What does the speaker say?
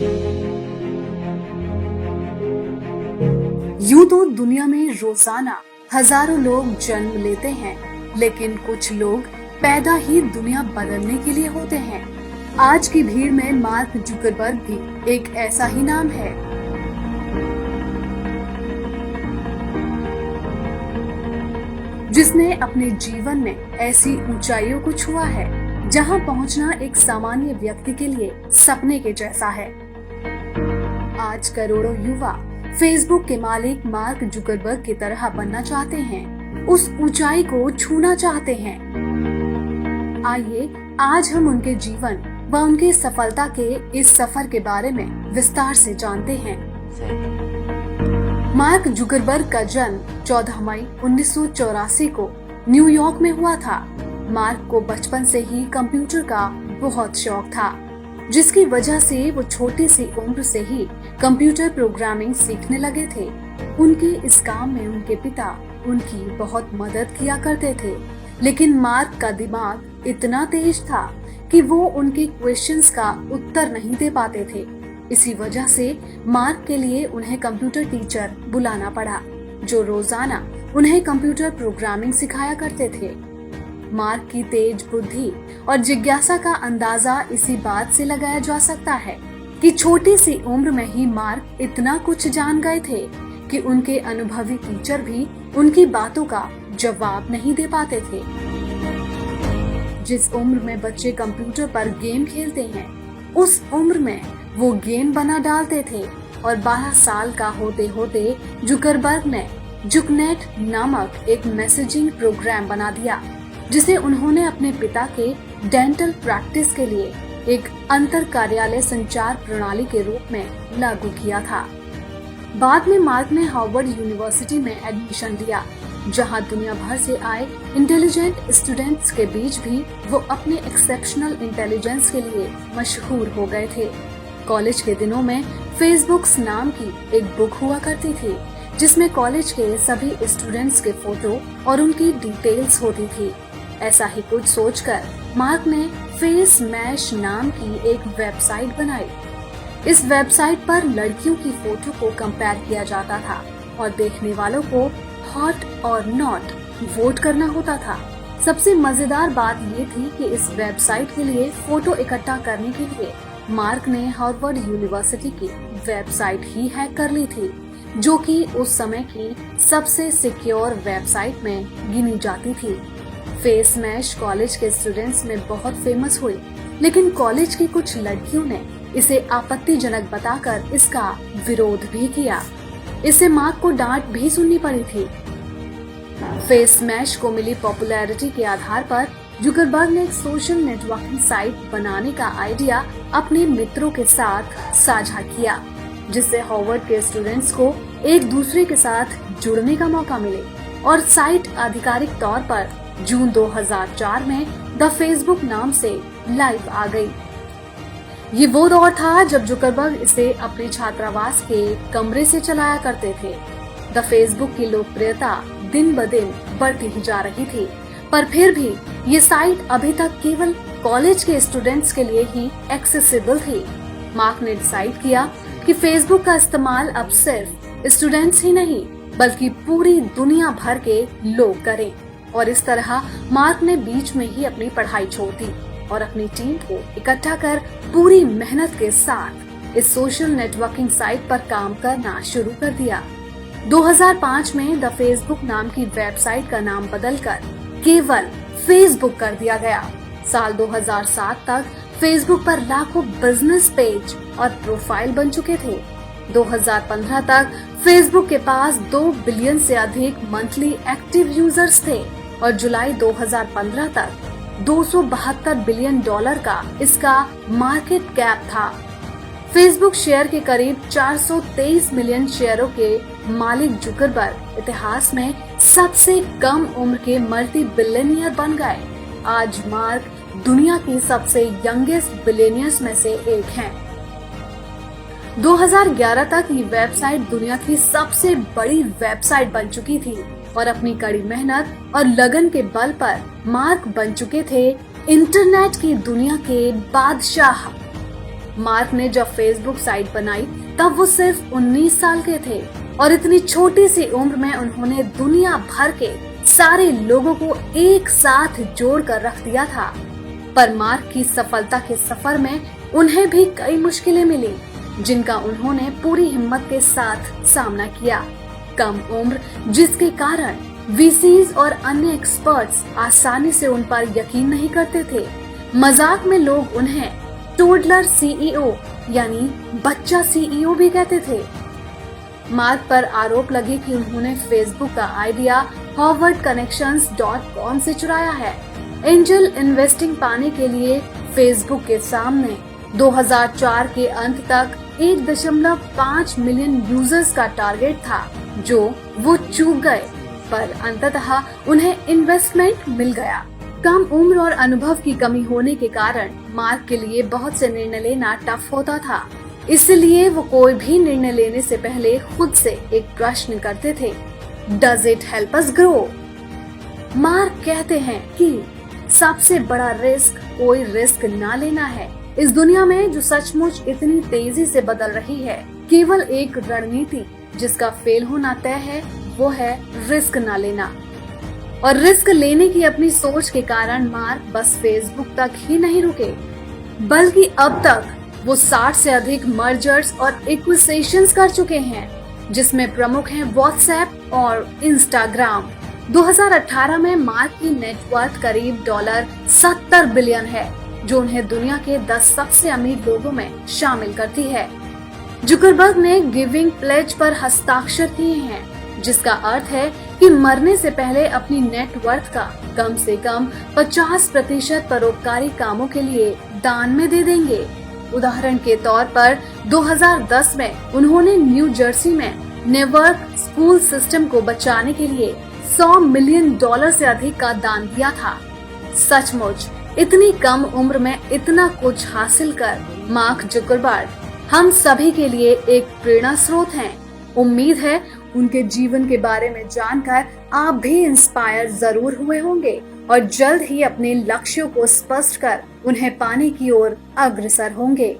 यूं तो दुनिया में रोजाना हजारों लोग जन्म लेते हैं, लेकिन कुछ लोग पैदा ही दुनिया बदलने के लिए होते हैं। आज की भीड़ में मार्क जुकरबर्ग भी एक ऐसा ही नाम है। जिसने अपने जीवन में ऐसी ऊंचाइयों को छुआ है जहां पहुंचना एक सामान्य व्यक्ति के लिए सपने के जैसा है। आज करोड़ों युवा फेसबुक के मालिक मार्क जुकरबर्ग की तरह बनना चाहते हैं, उस ऊंचाई को छूना चाहते हैं। आइए आज हम उनके जीवन व उनकी सफलता के इस सफर के बारे में विस्तार से जानते हैं। मार्क जुकरबर्ग का जन्म 14 मई 1984 को न्यूयॉर्क में हुआ था। मार्क को बचपन से ही कंप्यूटर का बहुत शौक था, जिसकी वजह से वो छोटी सी उम्र से ही कंप्यूटर प्रोग्रामिंग सीखने लगे थे। उनके इस काम में उनके पिता उनकी बहुत मदद किया करते थे, लेकिन मार्क का दिमाग इतना तेज था कि वो उनके क्वेश्चंस का उत्तर नहीं दे पाते थे। इसी वजह से मार्क के लिए उन्हें कंप्यूटर टीचर बुलाना पड़ा, जो रोजाना उन्हें कंप्यूटर प्रोग्रामिंग सिखाया करते थे। मार्क की तेज बुद्धि और जिज्ञासा का अंदाजा इसी बात से लगाया जा सकता है कि छोटी सी उम्र में ही मार्क इतना कुछ जान गए थे कि उनके अनुभवी टीचर भी उनकी बातों का जवाब नहीं दे पाते थे। जिस उम्र में बच्चे कंप्यूटर पर गेम खेलते हैं, उस उम्र में वो गेम बना डालते थे और 12 साल का होते होते जुकरबर्ग ने जुकनेट नामक एक मैसेजिंग प्रोग्राम बना दिया, जिसे उन्होंने अपने पिता के डेंटल प्रैक्टिस के लिए एक अंतर कार्यालय संचार प्रणाली के रूप में लागू किया था। बाद में मार्क ने हार्वर्ड यूनिवर्सिटी में एडमिशन लिया, जहां दुनिया भर से आए इंटेलिजेंट स्टूडेंट्स के बीच भी वो अपने एक्सेप्शनल इंटेलिजेंस के लिए मशहूर हो गए थे। कॉलेज के दिनों में फेसबुक्स नाम की एक बुक हुआ करती थी, जिसमें कॉलेज के सभी स्टूडेंट्स के फोटो और उनकी डिटेल्स होती थी। ऐसा ही कुछ सोचकर मार्क ने फेस मैश नाम की एक वेबसाइट बनाई। इस वेबसाइट पर लड़कियों की फोटो को कंपेयर किया जाता था और देखने वालों को हॉट और नॉट वोट करना होता था। सबसे मजेदार बात ये थी कि इस वेबसाइट के लिए फोटो इकट्ठा करने के लिए मार्क ने हार्वर्ड यूनिवर्सिटी की वेबसाइट ही हैक कर ली थी, जो कि उस समय की सबसे सिक्योर वेबसाइट में गिनी जाती थी। फेस मैश कॉलेज के स्टूडेंट्स में बहुत फेमस हुई, लेकिन कॉलेज की कुछ लड़कियों ने इसे आपत्तिजनक बताकर इसका विरोध भी किया। इससे मार्क को डांट भी सुननी पड़ी थी। फेस मैश को मिली पॉपुलैरिटी के आधार पर जुकरबर्ग ने एक सोशल नेटवर्किंग साइट बनाने का आइडिया अपने मित्रों के साथ साझा किया, जिससे हार्वर्ड के स्टूडेंट्स को एक दूसरे के साथ जुड़ने का मौका मिले और साइट आधिकारिक तौर पर जून 2004 में द फेसबुक नाम से लाइव आ गई। ये वो दौर था जब जुकरबर्ग इसे अपने छात्रावास के कमरे से चलाया करते थे। द फेसबुक की लोकप्रियता दिन ब दिन बढ़ती ही जा रही थी, पर फिर भी ये साइट अभी तक केवल कॉलेज के स्टूडेंट्स के लिए ही एक्सेसिबल थी। मार्क ने डिसाइड किया कि फेसबुक का इस्तेमाल अब सिर्फ स्टूडेंट्स ही नहीं, बल्कि पूरी दुनिया भर के लोग करें। और इस तरह मार्क ने बीच में ही अपनी पढ़ाई छोड़ दी और अपनी टीम को इकट्ठा कर पूरी मेहनत के साथ इस सोशल नेटवर्किंग साइट पर काम करना शुरू कर दिया। 2005 में द फेसबुक नाम की वेबसाइट का नाम बदलकर केवल फेसबुक कर दिया गया। साल 2007 तक फेसबुक पर लाखों बिजनेस पेज और प्रोफाइल बन चुके थे। 2015 तक फेसबुक के पास 2 बिलियन से अधिक मंथली एक्टिव यूजर्स थे और जुलाई 2015 तक $272 बिलियन का इसका मार्केट कैप था। फेसबुक शेयर के करीब 423 मिलियन शेयरों के मालिक जुकरबर्ग इतिहास में सबसे कम उम्र के मल्टी बिलियनियर बन गए। आज मार्क दुनिया की सबसे यंगेस्ट बिलियनियर्स में से एक हैं। 2011 तक ये वेबसाइट दुनिया की सबसे बड़ी वेबसाइट बन चुकी थी और अपनी कड़ी मेहनत और लगन के बल पर मार्क बन चुके थे इंटरनेट की दुनिया के बादशाह। मार्क ने जब फेसबुक साइट बनाई तब वो सिर्फ 19 साल के थे और इतनी छोटी सी उम्र में उन्होंने दुनिया भर के सारे लोगों को एक साथ जोड़ कर रख दिया था। पर मार्क की सफलता के सफर में उन्हें भी कई मुश्किलें मिली, जिनका उन्होंने पूरी हिम्मत के साथ सामना किया। कम उम्र जिसके कारण वीसीज और अन्य एक्सपर्ट्स आसानी से उन पर यकीन नहीं करते थे। मजाक में लोग उन्हें टोडलर सीईओ यानी बच्चा सीईओ भी कहते थे। मार्क पर आरोप लगे कि उन्होंने फेसबुक का आइडिया harvardconnections.com से चुराया है। एंजल इन्वेस्टिंग पाने के लिए फेसबुक के सामने 2004 के अंत तक 1.5 मिलियन यूजर्स का टारगेट था, जो वो चूक गए, पर अंततः उन्हें इन्वेस्टमेंट मिल गया। कम उम्र और अनुभव की कमी होने के कारण मार्क के लिए बहुत से निर्णय लेना टफ होता था। इसलिए वो कोई भी निर्णय लेने से पहले खुद से एक प्रश्न करते थे, does it help us grow? Mark कहते हैं कि सबसे बड़ा रिस्क कोई रिस्क ना लेना है। इस दुनिया में जो सचमुच इतनी तेजी से बदल रही है, केवल एक रणनीति जिसका फेल होना तय है, वो है रिस्क ना लेना। और रिस्क लेने की अपनी सोच के कारण मार्क बस फेसबुक तक ही नहीं रुके, बल्कि अब तक वो 60 से अधिक मर्जर्स और एक्विजिशंस कर चुके हैं, जिसमें प्रमुख हैं व्हाट्सएप और इंस्टाग्राम। 2018 में मार्क की नेटवर्थ करीब $70 बिलियन है, जो उन्हें दुनिया के 10 सबसे अमीर लोगों में शामिल करती है। जुकरबर्ग ने गिविंग प्लेज पर हस्ताक्षर किए हैं, जिसका अर्थ है कि मरने से पहले अपनी नेटवर्थ का कम से कम 50% परोपकारी कामों के लिए दान में दे देंगे। उदाहरण के तौर पर 2010 में उन्होंने न्यू जर्सी में नेवर्क स्कूल सिस्टम को बचाने के लिए $100 मिलियन से अधिक का दान दिया था। सचमुच इतनी कम उम्र में इतना कुछ हासिल कर मार्क जुकरबर्ग हम सभी के लिए एक प्रेरणा स्रोत हैं। उम्मीद है उनके जीवन के बारे में जानकर आप भी इंस्पायर जरूर हुए होंगे और जल्द ही अपने लक्ष्यों को स्पष्ट कर उन्हें पाने की ओर अग्रसर होंगे।